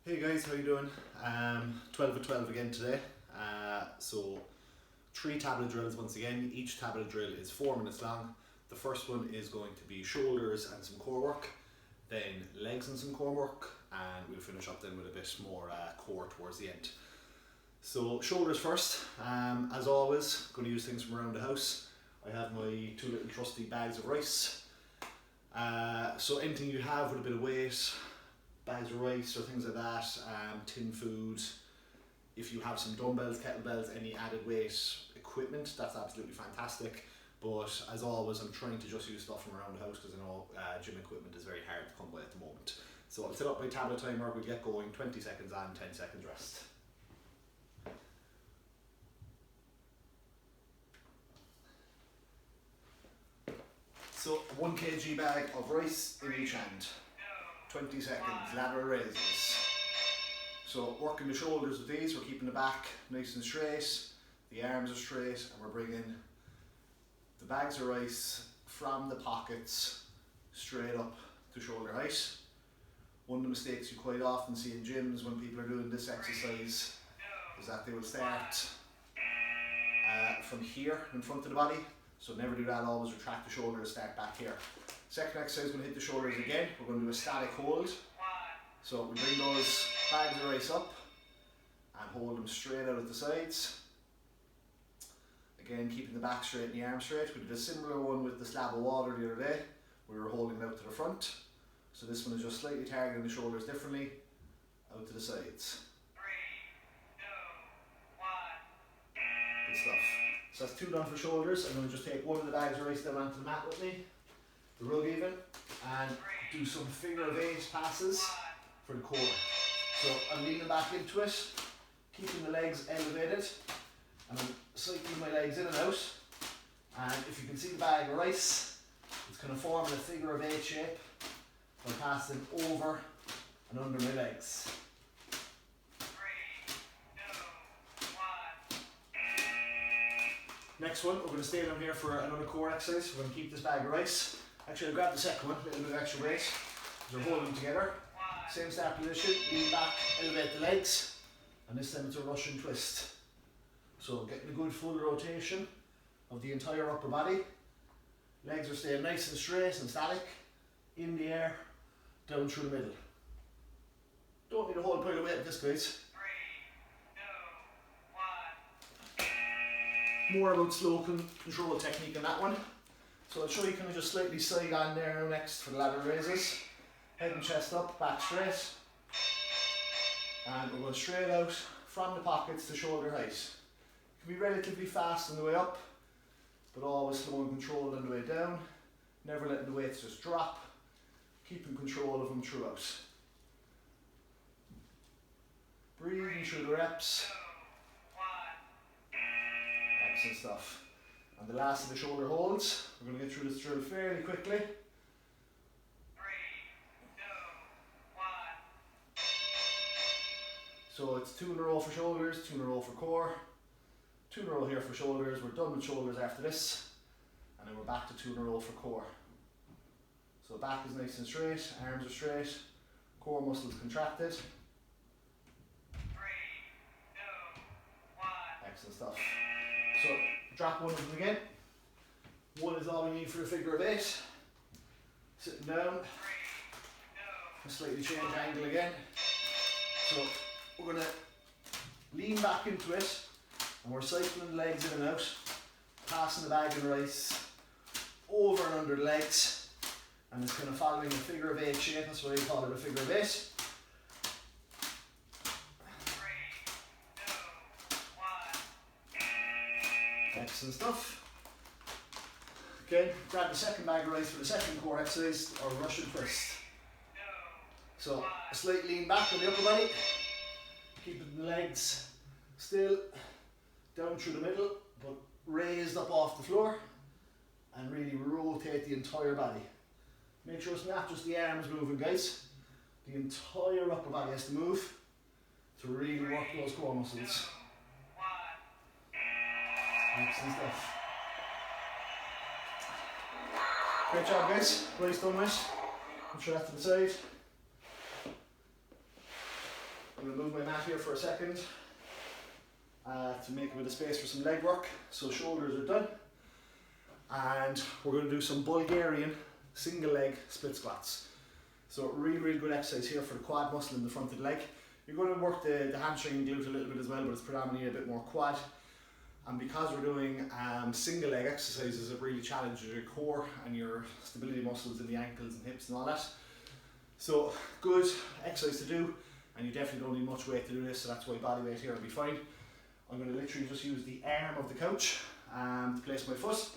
Hey guys, how you doing? 12 at 12 again today. So 3 tablet drills once again. Each tablet drill is 4 minutes long. The first one is going to be shoulders and some core work, then legs and some core work, and we'll finish up then with a bit more core towards the end. So shoulders first. As always, going to use things from around the house. I have my 2 little trusty bags of rice. So anything you have with a bit of weight, bags of rice or things like that, tin food. If you have some dumbbells, kettlebells, any added weight equipment, that's absolutely fantastic. But as always, I'm trying to just use stuff from around the house because I know gym equipment is very hard to come by at the moment. So I'll set up my tablet timer, we'll get going, 20 seconds on, 10 seconds rest. So 1 kg bag of rice in each hand. 20 seconds, lateral raises. So working the shoulders with these, we're keeping the back nice and straight, the arms are straight, and we're bringing the bags of rice from the pockets straight up to shoulder height. One of the mistakes you quite often see in gyms when people are doing this exercise is that they will start from here in front of the body. So never do that, always retract the shoulders, start back here. Second exercise, we're going to hit the shoulders again. We're going to do a static hold. So we bring those bags of rice up and hold them straight out at the sides. Again, keeping the back straight and the arms straight. We did a similar one with the slab of water the other day. We were holding it out to the front. So this one is just slightly targeting the shoulders differently, out to the sides. 3, 2, 1. Good stuff. So that's 2 done for shoulders. I'm going to just take one of the bags of rice down onto the mat with me, the rug even, and do some figure of 8 passes for the core. So I'm leaning back into it, keeping the legs elevated, and I'm cycling my legs in and out. And if you can see the bag of rice, it's kind of forming a figure of 8 shape. I'm passing over and under my legs. 3, 2, 1. Next one, we're going to stay down here for another core exercise. We're going to keep this bag of rice. Actually, I'll grab the second one, a little bit of extra weight. We're holding them together. Same start position, lean back, elevate the legs, and this time it's a Russian twist. So getting a good full rotation of the entire upper body. Legs are staying nice and straight and static, in the air, down through the middle. Don't need a whole pile of weight with this, guys. 3, 2, 1. More about slow control technique on that one. So I'll show you kind of just slightly side on there now next for the lateral raises. Head and chest up, back straight. And we're going straight out from the pockets to shoulder height. It can be relatively fast on the way up, but always slow and controlled on the way down. Never letting the weights just drop. Keeping control of them throughout. Breathing through the reps. 2, 1. Excellent stuff. And the last of the shoulder holds. We're going to get through this drill fairly quickly. 3, 2, 1. So it's 2 in a row for shoulders, 2 in a row for core, 2 in a row here for shoulders. We're done with shoulders after this, and then we're back to 2 in a row for core. So back is nice and straight, arms are straight, core muscles contracted. 3, 2, 1. Excellent stuff. So drop one of them again. 1 is all we need for the figure of 8. Sitting down, 3, 2, and slightly change angle again. So we're going to lean back into it, and we're cycling the legs in and out, passing the bag of rice over and under the legs, and it's kind of following a figure of 8 shape. That's why I call it a figure of 8. 3, 2, 1. Excellent stuff. Again, grab the second bag of rice for the second core exercise, or Russian twist. 2, So a slight lean back on the upper body, keeping the legs still down through the middle, but raised up off the floor, and really rotate the entire body. Make sure it's not just the arms moving, guys. The entire upper body has to move to really work those core muscles. 1. Excellent stuff. Great job, guys. Rice done with. I'm sure that to the side. I'm going to move my mat here for a second to make a bit of space for some leg work. So shoulders are done. And we're going to do some Bulgarian single leg split squats. So really good exercise here for the quad muscle in the front of the leg. You're going to work the hamstring and glute a little bit as well, but it's predominantly a bit more quad. And because we're doing single leg exercises, it really challenges your core and your stability muscles in the ankles and hips and all that. So good exercise to do, and you definitely don't need much weight to do this, so that's why body weight here will be fine. I'm going to literally just use the arm of the couch to place my foot,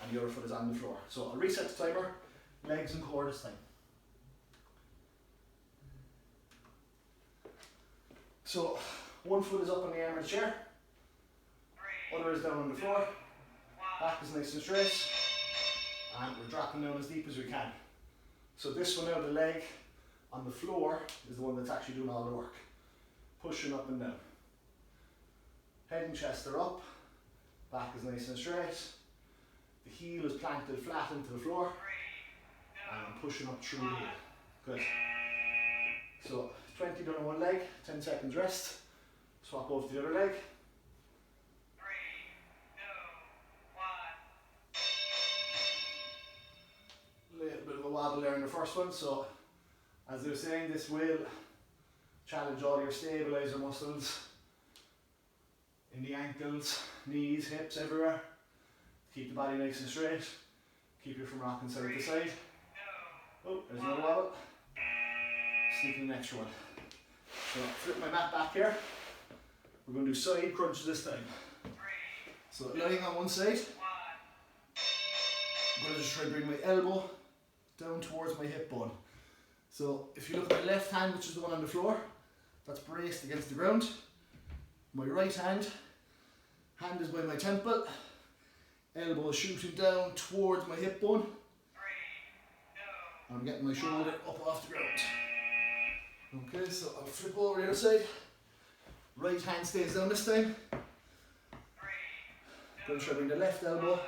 and the other foot is on the floor. So I'll reset the timer, legs and core this time. So one foot is up on the arm of the chair, other is down on the floor, back is nice and straight, and we're dropping down as deep as we can. So this one now, the leg on the floor, is the one that's actually doing all the work. Pushing up and down. Head and chest are up, back is nice and straight, the heel is planted flat into the floor, and I'm pushing up through the heel. Good. So 20 done on one leg, 10 seconds rest, swap over to the other leg. 3, 2, 1. Little bit of a wobble there in the first one, so as I was saying, this will challenge all your stabilizer muscles in the ankles, knees, hips, everywhere. Keep the body nice and straight, keep you from rocking side to side. Oh, there's another wobble. Sneaking an extra one. So flip my mat back here. We're going to do side crunches this time. So lying on one side, I'm going to just try to bring my elbow down towards my hip bone. So if you look at my left hand, which is the one on the floor, that's braced against the ground. My right hand is by my temple, elbow is shooting down towards my hip bone. I'm getting my shoulder up off the ground. Okay, so I'll flip over the other side. Right hand stays down this time. Going to try to bring the left elbow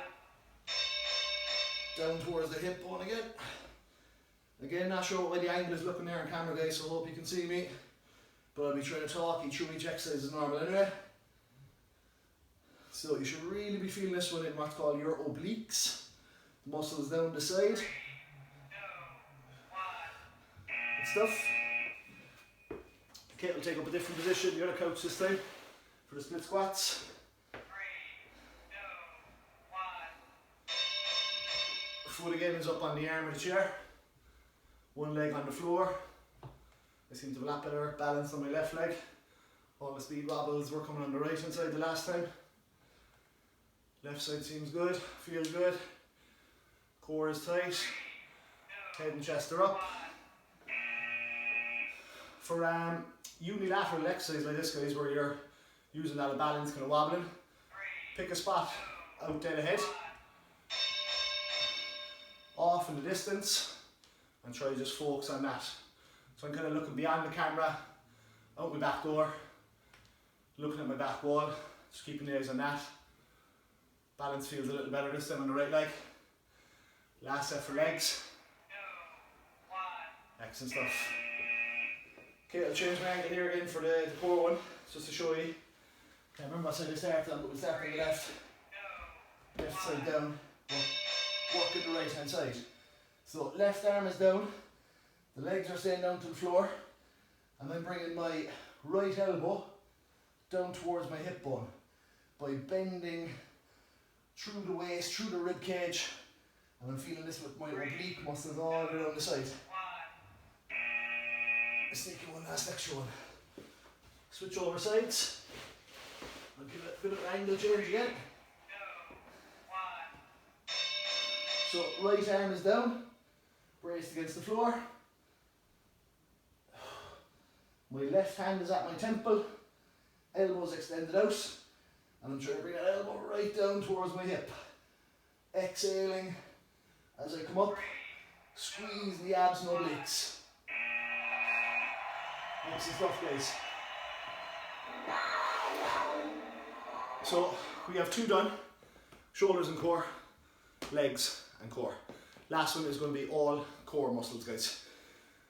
down towards the hip bone again. Again, not sure why the angle is looking there on camera, guys, so I hope you can see me. But I'll be trying to talk you through each exercise as normal anyway. So you should really be feeling this one in what's called your obliques. The muscles down the side. Good stuff. Okay, we'll take up a different position, the other couch this time, for the split squats. 3, 2, 1. Foot again is up on the arm of the chair. One leg on the floor. I seem to have a lot better balance on my left leg. All the speed wobbles were coming on the right hand side the last time. Left side seems good, feels good. Core is tight. Head and chest are up. For unilateral exercise like this, guys, where you're using a lot of balance, kind of wobbling, pick a spot out dead ahead, off in the distance, and try to just focus on that. So I'm kind of looking beyond the camera, out my back door, looking at my back wall, just keeping the eyes on that. Balance feels a little better this time on the right leg. Last set for legs. 2, 1. Excellent stuff. Okay, I'll change my angle here again for the core one, just to show you. Can't remember what side I started on, but we'll start on the left. Left side down, working the right hand side. So left arm is down, the legs are staying down to the floor, and I'm bringing my right elbow down towards my hip bone by bending through the waist, through the rib cage, and I'm feeling this with my oblique muscles all the way down the side. A sneaky one, last extra one. Switch over sides. I'll give it a bit of an angle change again. 2, 1. So right arm is down, braced against the floor. My left hand is at my temple, elbows extended out, and I'm trying to bring that elbow right down towards my hip. Exhaling as I come up, squeeze the abs and obliques. Excellent stuff, guys. So we have 2 done, shoulders and core, legs and core. Last one is going to be all core muscles, guys.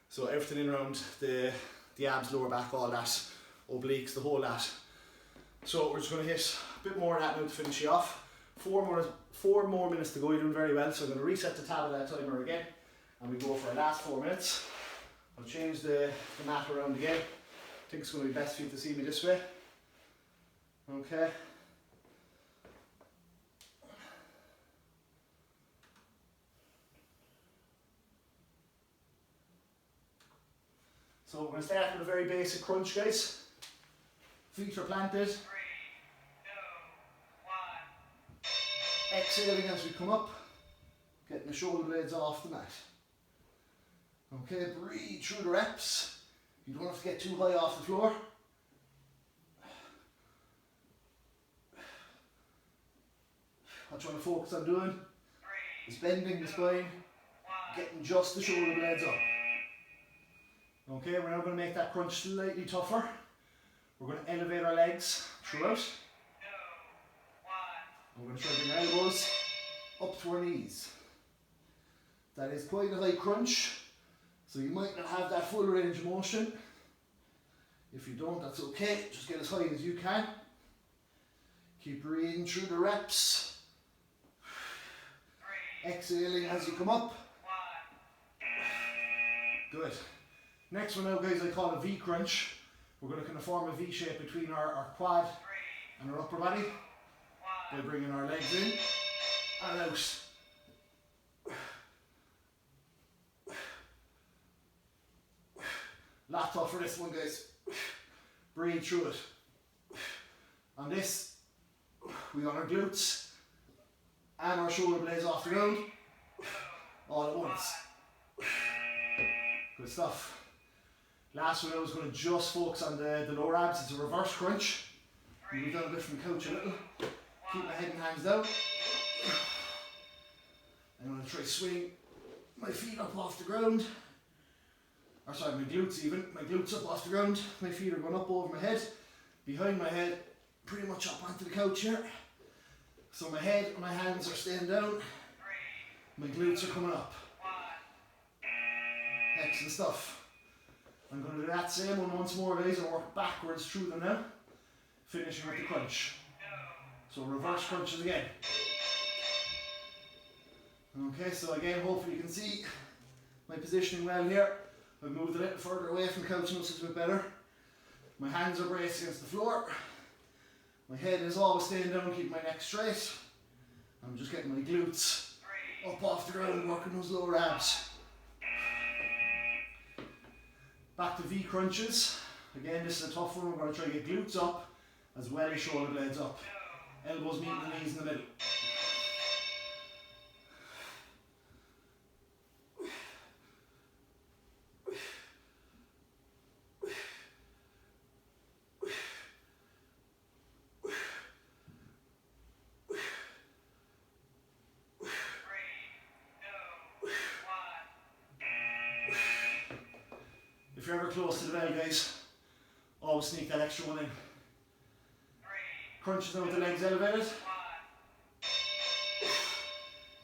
So everything in around the the abs, lower back, all that, obliques, the whole lot. So we're just going to hit a bit more of that now to finish you off. 4 more minutes to go. You're doing very well. So I'm going to reset the tablet timer again, and we go for our last 4 minutes. I'll change the mat around again. I think it's going to be best for you to see me this way. Okay. So we're going to start with a very basic crunch, guys. Feet are planted. 3, 2, 1. Exhaling as we come up, getting the shoulder blades off the mat. Okay, breathe through the reps. You don't have to get too high off the floor. What you want to focus on doing is bending the spine, getting just the shoulder blades up. Okay, we're now going to make that crunch slightly tougher. We're going to elevate our legs throughout. I'm going to try to bring our elbows up to our knees. That is quite a high crunch, so you might not have that full range of motion. If you don't, that's okay. Just get as high as you can. Keep breathing through the reps. Exhaling as you come up. Good. Next one now, guys, I call a V crunch. We're going to kind of form a V shape between our quad and our upper body by bringing our legs in and out. Lot tougher this one, guys. Breathe through it. On this, we got our glutes and our shoulder blades off the ground all at once. Good stuff. Last one I was going to just focus on the lower abs. It's a reverse crunch. Move down a bit from the couch a little. Keep my head and hands down. I'm going to try to swing my feet up off the ground. Or sorry, my glutes even. My glutes up off the ground. My feet are going up over my head. Behind my head, pretty much up onto the couch here. So my head and my hands are staying down. My glutes are coming up. Excellent stuff. I'm going to do that same one once more, guys, and work backwards through them now. Finishing with the crunch. So reverse crunches again. Okay, so again, hopefully you can see my positioning well here. I've moved a little further away from the couch now, so it's a bit better. My hands are braced against the floor. My head is always staying down, keep my neck straight. I'm just getting my glutes up off the ground and working those lower abs. Back to V crunches. Again, this is a tough one. We're going to try to get glutes up as well as shoulder blades up. Elbows meeting the knees in the middle. If you're ever close to the bell, guys, always sneak that extra one in. Crunches now with the legs elevated.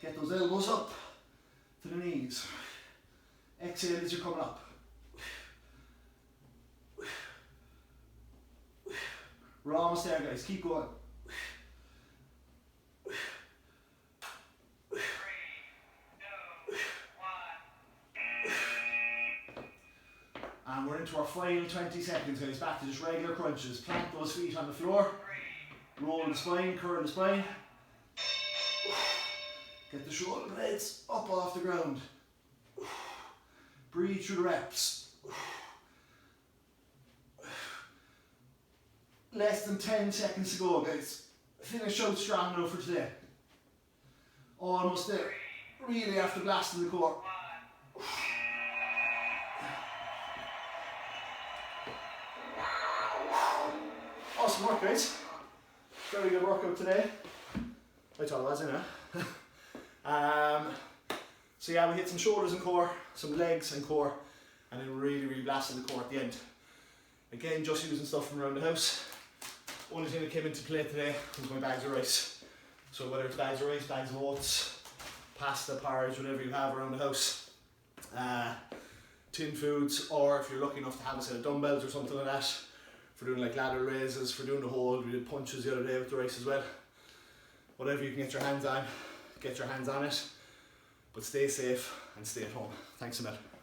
Get those elbows up to the knees. Exhale as you're coming up. We're almost there, guys. Keep going. And we're into our final 20 seconds, guys. Back to just regular crunches. Plant those feet on the floor. Roll the spine, curl the spine. Get the shoulder blades up off the ground. Breathe through the reps. Less than 10 seconds to go, guys. Finish out strong now for today. Almost there. Really after blasting the core. Awesome work, guys. Very good workout today. I thought it was, so yeah, we hit some shoulders and core, some legs and core, and then really blasted the core at the end. Again, just using stuff from around the house. Only thing that came into play today was my bags of rice. So whether it's bags of rice, bags of oats, pasta, porridge, whatever you have around the house. tin foods, or if you're lucky enough to have a set of dumbbells or something like that, for doing like lateral raises, for doing the hold. We did punches the other day with the race as well. Whatever you can get your hands on, get your hands on it, but stay safe and stay at home. Thanks a minute.